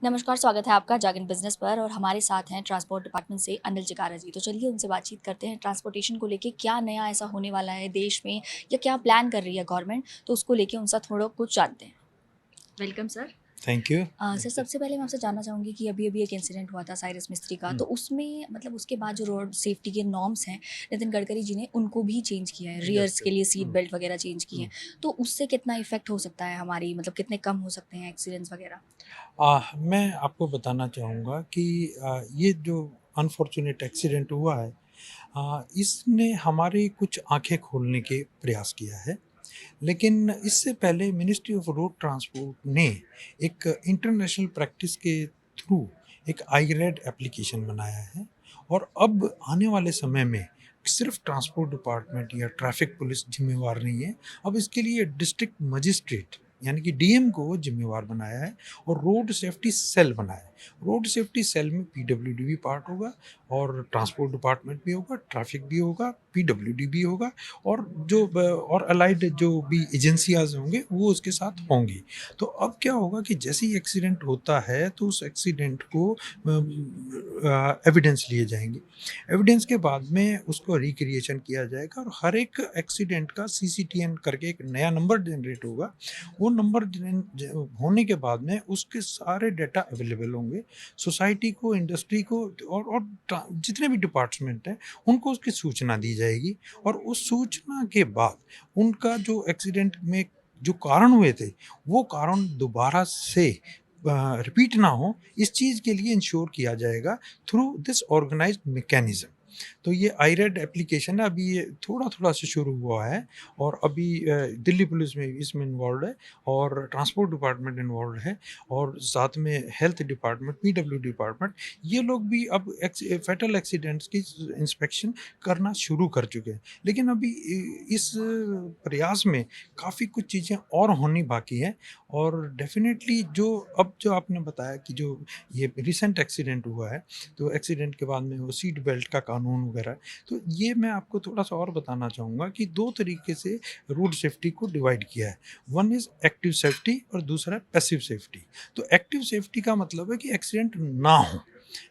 नमस्कार, स्वागत है आपका जागरण बिज़नेस पर और हमारे साथ हैं ट्रांसपोर्ट डिपार्टमेंट से अनिल जकारा जी। तो चलिए उनसे बातचीत करते हैं ट्रांसपोर्टेशन को लेके क्या नया ऐसा होने वाला है देश में या क्या प्लान कर रही है गवर्नमेंट, तो उसको लेके उनसे थोड़ा कुछ जानते हैं। Welcome sir. Thank you. Sir सबसे पहले मैं आपसे जानना चाहूँगी कि अभी-अभी एक इंसिडेंट हुआ था साइरस मिस्त्री का, हुँ, तो उसमें मतलब उसके बाद जो रोड सेफ्टी के नॉर्म्स हैं, नितिन गडकरी जी ने उनको भी चेंज किया है, यस, रियर्स के यस। लिए सीट हुँ, बेल्ट वगैरह चेंज की हुँ। हैं। तो उससे कितना इफ़ेक्ट हो सकता है हमारी मतलब कितने कम हो सकते हैं एक्सीडेंट्स वगैरह? मैं आपको बताना चाहूँगा कि ये जो अनफॉर्च्यूनेट एक्सीडेंट हुआ है, इसने हमारी कुछ आँखें खोलने के प्रयास किया है। लेकिन इससे पहले मिनिस्ट्री ऑफ रोड ट्रांसपोर्ट ने एक इंटरनेशनल प्रैक्टिस के थ्रू एक आईरेड एप्लीकेशन बनाया है और अब आने वाले समय में सिर्फ ट्रांसपोर्ट डिपार्टमेंट या ट्रैफिक पुलिस जिम्मेवार नहीं है। अब इसके लिए डिस्ट्रिक्ट मजिस्ट्रेट यानी कि डीएम को जिम्मेवार बनाया है और रोड सेफ्टी सेल बनाया है। रोड सेफ्टी सेल में पीडब्ल्यूडी भी पार्ट होगा और ट्रांसपोर्ट डिपार्टमेंट भी होगा, ट्रैफिक भी होगा, पीडब्ल्यूडी भी होगा और और अलाइड जो भी एजेंसियाज होंगे वो उसके साथ होंगी। तो अब क्या होगा कि जैसे ही एक्सीडेंट होता है तो उस एक्सीडेंट को एविडेंस लिए जाएंगे। एविडेंस के बाद में उसको रिक्रिएशन किया जाएगा और हर एक एक्सीडेंट का सीसीटीएन करके एक नया नंबर जनरेट होगा। वो नंबर होने के बाद में उसके सारे डाटा अवेलेबल होंगे सोसाइटी को, इंडस्ट्री को और जितने भी डिपार्टमेंट हैं उनको उसकी सूचना दी जाएगी और उस सूचना के बाद उनका जो एक्सीडेंट में जो कारण हुए थे, वो कारण दोबारा से रिपीट ना हो, इस चीज़ के लिए इंश्योर किया जाएगा थ्रू दिस ऑर्गेनाइज्ड मैकेनिज़्म। तो ये आईरेड एप्लीकेशन है, अभी ये थोड़ा-थोड़ा सा शुरू हुआ है और अभी दिल्ली पुलिस में इसमें इन्वॉल्वड है और ट्रांसपोर्ट डिपार्टमेंट इन्वॉल्वड है और साथ में हेल्थ डिपार्टमेंट, पीडब्ल्यू डिपार्टमेंट, ये लोग भी अब फैटल एक्सीडेंट्स की इंस्पेक्शन करना शुरू कर चुके हैं। लेकिन अभी इस प्रयास में काफ़ी कुछ चीज़ें और होनी बाकी हैं और डेफ़िनेटली जो आपने बताया कि जो ये रिसेंट एक्सीडेंट हुआ है, तो एक्सीडेंट के बाद में वो सीट बेल्ट का कानून वगैरह है। तो ये मैं आपको थोड़ा-सा और बताना चाहूँगा कि 2 तरीके से रोड सेफ्टी को डिवाइड किया है। वन इज़ एक्टिव सेफ्टी और दूसरा है पैसिव सेफ्टी। तो एक्टिव सेफ्टी का मतलब है कि एक्सीडेंट ना हो,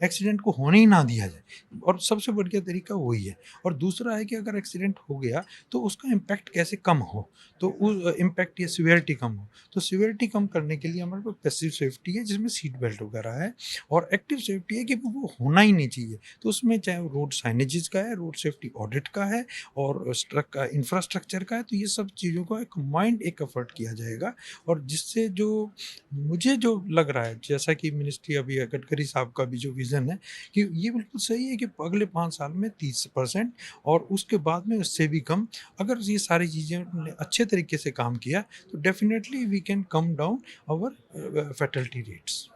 एक्सीडेंट को होने ही ना दिया जाए और सबसे बढ़िया तरीका वही है। और दूसरा है कि अगर एक्सीडेंट हो गया तो उसका इम्पैक्ट कैसे कम हो, तो इम्पैक्ट या सिवियरिटी कम हो। तो सिवियरिटी कम करने के लिए हमारे पास पैसिव सेफ्टी है जिसमें सीट बेल्ट वगैरह है और एक्टिव सेफ्टी है कि वो होना ही नहीं चाहिए। तो उसमें चाहे वो रोड साइनेजेस का है, रोड सेफ्टी ऑडिट का है और स्ट्रक का इंफ्रास्ट्रक्चर का है, तो ये सब चीज़ों का एक कंबाइंड एक एफर्ट किया जाएगा और जिससे जो मुझे जो लग रहा है, जैसा कि मिनिस्ट्री अभी गडकरी साहब का भी जो विज़न है कि ये बिल्कुल सही है कि अगले 5 साल में 30% और उसके बाद में उससे भी कम, अगर ये सारी चीज़ें ने अच्छे तरीके से काम किया, तो definitely we can come down our fatality rates.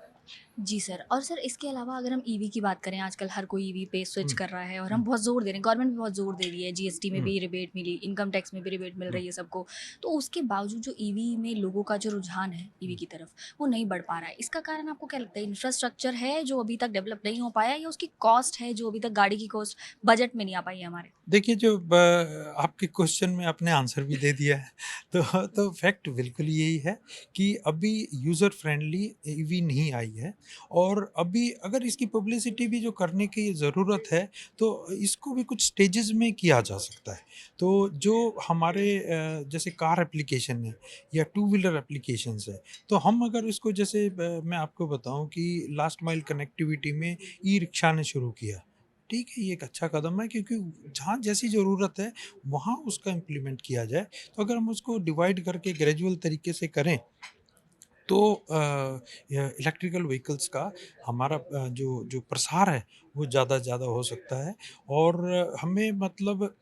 जी सर। और सर इसके अलावा अगर हम ईवी की बात करें, आजकल हर कोई ईवी पे स्विच हुँ, कर रहा है और हम हुँ, बहुत ज़ोर दे रहे हैं, गवर्नमेंट भी बहुत ज़ोर दे रही है, जीएसटी में हुँ, भी रिबेट मिली, इनकम टैक्स में भी रिबेट मिल हुँ, रही है सबको। तो उसके बावजूद जो ईवी में लोगों का जो रुझान है ईवी हुँ। की तरफ, वो नहीं बढ़ पा रहा है। इसका कारण आपको क्या लगता है? इंफ्रास्ट्रक्चर है जो अभी तक डेवलप नहीं हो पाया या उसकी कॉस्ट है जो अभी तक गाड़ी की कॉस्ट बजट में नहीं आ पाई है हमारे? देखिए, आपके क्वेश्चन में आपने आंसर भी दे दिया है। तो फैक्ट बिल्कुल यही है कि अभी यूज़र फ्रेंडली ईवी नहीं आई है और अभी अगर इसकी पब्लिसिटी भी जो करने की ज़रूरत है, तो इसको भी कुछ स्टेजेज़ में किया जा सकता है। तो जो हमारे जैसे कार एप्लीकेशन है या टू व्हीलर एप्लीकेशंस है, तो हम अगर इसको जैसे मैं आपको बताऊँ कि लास्ट माइल कनेक्टिविटी में ई-रिक्शा ने शुरू किया। ठीक है, ये एक अच्छा कदम है क्योंकि जहाँ जैसी ज़रूरत है, वहाँ उसका इम्प्लीमेंट किया जाए। तो अगर हम उसको डिवाइड करके ग्रेजुअल तरीके से करें, तो इलेक्ट्रिकल व्हीकल्स का हमारा जो जो प्रसार है, वो ज़्यादा से ज़्यादा हो सकता है और हमें मतलब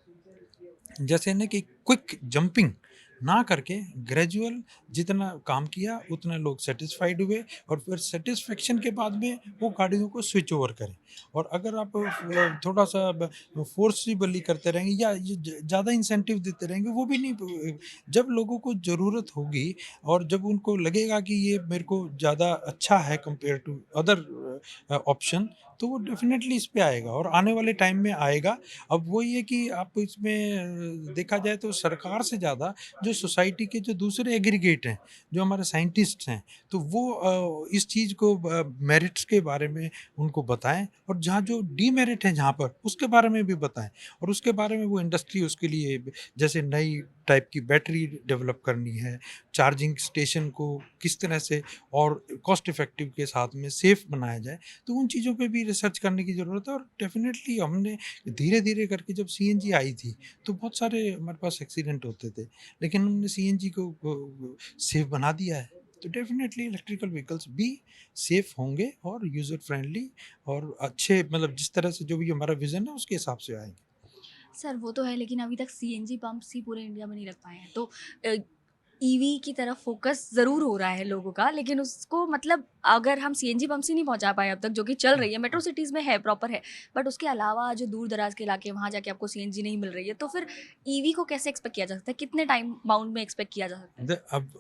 जैसे ना कि क्विक जंपिंग ना करके ग्रेजुअल जितना काम किया उतना लोग सेटिस्फाइड हुए और फिर सेटिस्फेक्शन के बाद में वो गाड़ियों को स्विच ओवर करें और अगर आप थोड़ा सा फोर्सिबली करते रहेंगे या ज़्यादा इंसेंटिव देते रहेंगे वो भी नहीं, जब लोगों को ज़रूरत होगी और जब उनको लगेगा कि ये मेरे को ज़्यादा अच्छा है कंपेयर टू अदर ऑप्शन, तो वो डेफ़िनेटली इस पे आएगा और आने वाले टाइम में आएगा। अब वही है कि आप इसमें देखा जाए तो सरकार से ज़्यादा जो सोसाइटी के जो दूसरे एग्रीगेट हैं, जो हमारे साइंटिस्ट्स हैं, तो वो इस चीज़ को मेरिट्स के बारे में उनको बताएँ और जहाँ जो डीमेरिट है जहाँ पर, उसके बारे में भी बताएँ और उसके बारे में वो इंडस्ट्री उसके लिए जैसे नई टाइप की बैटरी डेवलप करनी है, चार्जिंग स्टेशन को किस तरह से और कॉस्ट इफ़ेक्टिव के साथ में सेफ़ बनाया जाए, तो उन चीज़ों पे भी रिसर्च करने की ज़रूरत है और डेफ़िनेटली हमने धीरे-धीरे करके जब सीएनजी आई थी, तो बहुत सारे हमारे पास एक्सीडेंट होते थे, लेकिन हमने सीएनजी को सेफ़ बना दिया है। तो डेफ़िनेटली इलेक्ट्रिकल व्हीकल्स भी सेफ़ होंगे और यूज़र फ्रेंडली और अच्छे मतलब जिस तरह से जो भी हमारा विज़न है उसके हिसाब से आएँगे। सर वो तो है, लेकिन अभी तक सीएनजी पंप्स ही पूरे इंडिया में नहीं लग पाए हैं। तो ईवी की तरफ फ़ोकस ज़रूर हो रहा है लोगों का, लेकिन उसको मतलब अगर हम सीएनजी पंप्स ही नहीं पहुँचा पाए अब तक, जो कि चल हुँ, रही है, मेट्रो हुँ। सिटीज़ में है, प्रॉपर है। बट उसके अलावा जो दूर-दराज़ के इलाके हैं, वहाँ जाके आपको सीएनजी नहीं मिल रही है, तो फिर ईवी को कैसे एक्सपेक्ट किया जा सकता है? कितने टाइम बाउंड में एक्सपेक्ट किया जा सकता है? अब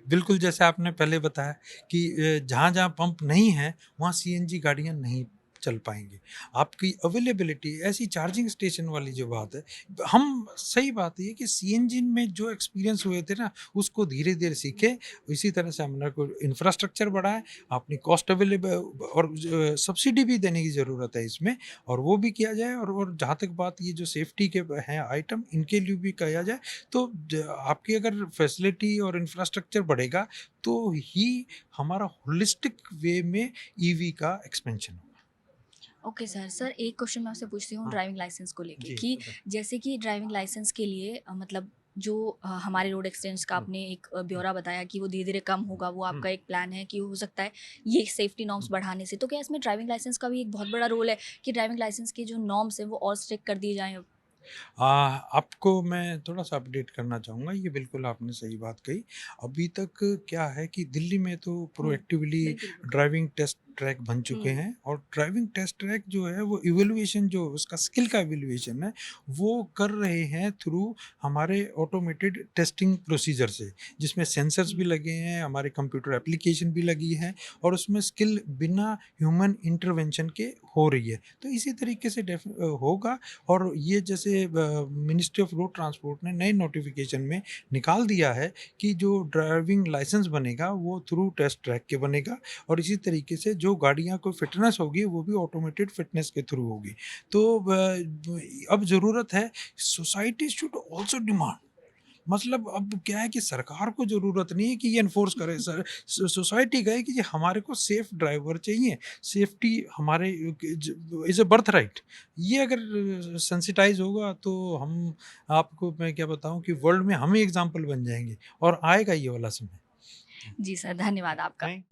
बिल्कुल जैसे आपने पहले बताया कि जहाँ-जहाँ पंप नहीं है, वहाँ सीएनजी गाड़ियाँ नहीं चल पाएँगी। आपकी अवेलेबिलिटी ऐसी चार्जिंग स्टेशन वाली जो बात है, हम सही बात ये है कि सीएनजी में जो एक्सपीरियंस हुए थे ना, उसको धीरे-धीरे सीखे। इसी तरह से हमने को इंफ्रास्ट्रक्चर बढ़ाएँ, अपनी कॉस्ट और सब्सिडी भी देने की ज़रूरत है इसमें और वो भी किया जाए और जहाँ तक बात ये जो सेफ्टी के हैं आइटम, इनके लिए भी किया जाए। तो आपकी अगर फैसिलिटी और इंफ्रास्ट्रक्चर बढ़ेगा तो ही हमारा होलिस्टिक वे में ईवी का एक्सपेंशन होगा। Okay sir. सर एक क्वेश्चन मैं आपसे पूछती हूँ हाँ, ड्राइविंग लाइसेंस को लेके जी कि बताएँ। जैसे कि ड्राइविंग लाइसेंस के लिए मतलब जो हमारे रोड एक्सीडेंट्स का हुँ, आपने एक हुँ, ब्यौरा बताया कि वो धीरे-धीरे कम होगा, वो हुँ, आपका एक प्लान है कि हो सकता है ये सेफ्टी नॉर्म्स हुँ। बढ़ाने से। तो क्या इसमें ड्राइविंग लाइसेंस का भी एक बहुत बड़ा रोल है कि ड्राइविंग लाइसेंस के जो नॉर्म्स हैं वो और स्ट्रिक्ट कर दिए जाएँ अब? आपको मैं थोड़ा-सा अपडेट करना चाहूँगा, ये बिल्कुल आपने सही बात कही। अभी तक क्या है कि दिल्ली में तो हुँ, प्रोएक्टिवली बिल्कुल, बिल्कुल। ड्राइविंग टेस्ट ट्रैक बन चुके हुँ, हैं और ड्राइविंग टेस्ट ट्रैक जो है वो इवैल्यूएशन जो उसका स्किल का इवैल्यूएशन है, वो कर रहे हैं थ्रू हमारे ऑटोमेटेड टेस्टिंग प्रोसीजर से, जिसमें सेंसर्स भी हुँ। लगे हैं, हमारे कंप्यूटर एप्लीकेशन भी लगी है और उसमें स्किल बिना ह्यूमन इंटरवेंशन के हो रही है। तो इसी तरीके से होगा और ये जैसे मिनिस्ट्री ऑफ रोड ट्रांसपोर्ट ने नए नोटिफिकेशन में निकाल दिया है कि जो ड्राइविंग लाइसेंस बनेगा वो थ्रू टेस्ट ट्रैक के बनेगा और इसी तरीके से जो गाड़ियाँ को फिटनेस होगी वो भी ऑटोमेटेड फिटनेस के थ्रू होगी। तो अब ज़रूरत है सोसाइटी शुड आल्सो डिमांड मतलब अब क्या है कि सरकार को ज़रूरत नहीं है कि ये एनफोर्स करे सर सोसाइटी का है कि जी हमारे को सेफ ड्राइवर चाहिए सेफ्टी हमारे इज़ अ बर्थ राइट ये अगर सेंसिटाइज होगा तो हम आपको मैं क्या बताऊं कि वर्ल्ड में हम ही एग्जाम्पल बन जाएंगे और आएगा ये वाला समय जी सर, धन्यवाद आपका। थैंक